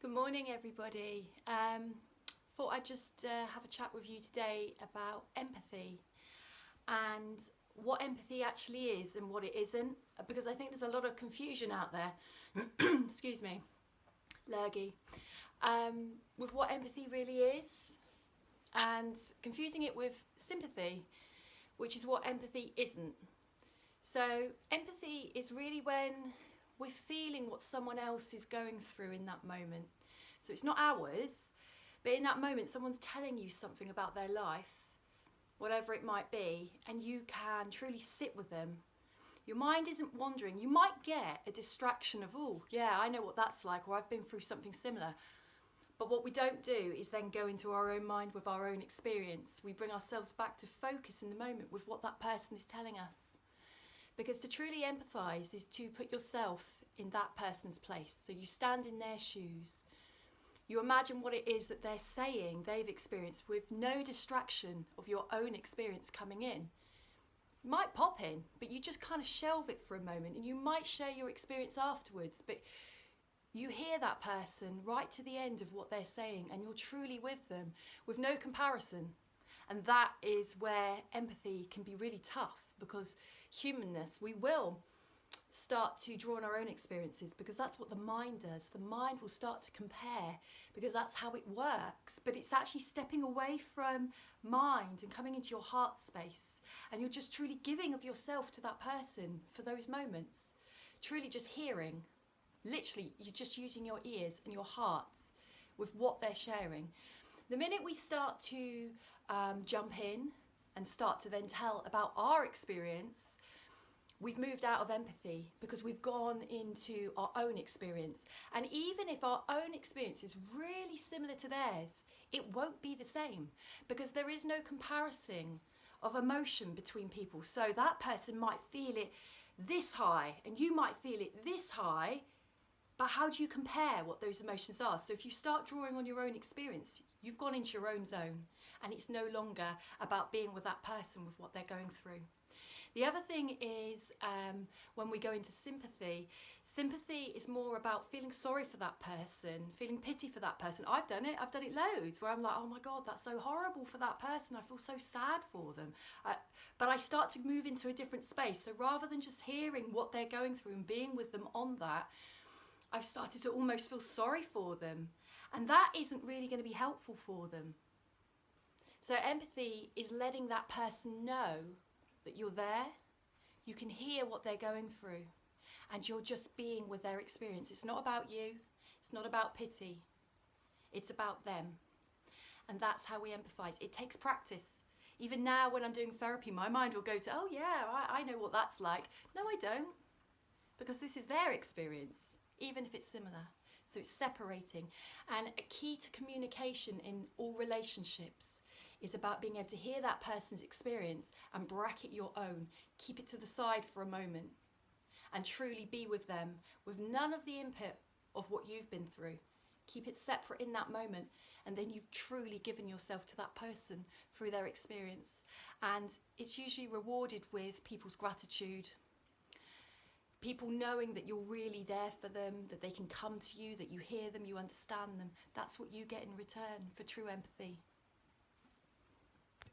Good morning, everybody. Thought I'd just have a chat with you today about empathy and what empathy actually is and what it isn't, because I think there's a lot of confusion out there, excuse me, lurgy, with what empathy really is, and confusing it with sympathy, which is what empathy isn't. So empathy is really when we're feeling what someone else is going through in that moment. So it's not ours, but in that moment someone's telling you something about their life, whatever it might be, and you can truly sit with them. Your mind isn't wandering. You might get a distraction of, oh yeah, I know what that's like, or I've been through something similar. But what we don't do is then go into our own mind with our own experience. We bring ourselves back to focus in the moment with what that person is telling us. Because to truly empathise is to put yourself in that person's place. So you stand in their shoes. You imagine what it is that they're saying they've experienced with no distraction of your own experience coming in. It might pop in, but you just kind of shelve it for a moment, and you might share your experience afterwards, but you hear that person right to the end of what they're saying, and you're truly with them with no comparison. And that is where empathy can be really tough, because humanness, we will start to draw on our own experiences, because that's what the mind does. The mind will start to compare, because that's how it works. But it's actually stepping away from mind and coming into your heart space, and you're just truly giving of yourself to that person for those moments, truly just hearing. Literally, you're just using your ears and your hearts with what they're sharing. The minute we start to jump in and start to then tell about our experience, we've moved out of empathy, because we've gone into our own experience. And even if our own experience is really similar to theirs, it won't be the same, because there is no comparison of emotion between people. So that person might feel it this high and you might feel it this high, but how do you compare what those emotions are? So if you start drawing on your own experience, you've gone into your own zone, and it's no longer about being with that person with what they're going through. The other thing is when we go into sympathy, sympathy is more about feeling sorry for that person, feeling pity for that person. I've done it loads, where I'm like, oh my God, that's so horrible for that person. I feel so sad for them. But I start to move into a different space. So rather than just hearing what they're going through and being with them on that, I've started to almost feel sorry for them. And that isn't really going to be helpful for them. So empathy is letting that person know that you're there, you can hear what they're going through, and you're just being with their experience. It's not about you, it's not about pity, it's about them. And that's how we empathise. It takes practice. Even now when I'm doing therapy, my mind will go to, oh yeah, I know what that's like. No, I don't, because this is their experience, even if it's similar. So it's separating. And a key to communication in all relationships is about being able to hear that person's experience and bracket your own. Keep it to the side for a moment and truly be with them with none of the input of what you've been through. Keep it separate in that moment, and then you've truly given yourself to that person through their experience. And it's usually rewarded with people's gratitude. People knowing that you're really there for them, that they can come to you, that you hear them, you understand them. That's what you get in return for true empathy.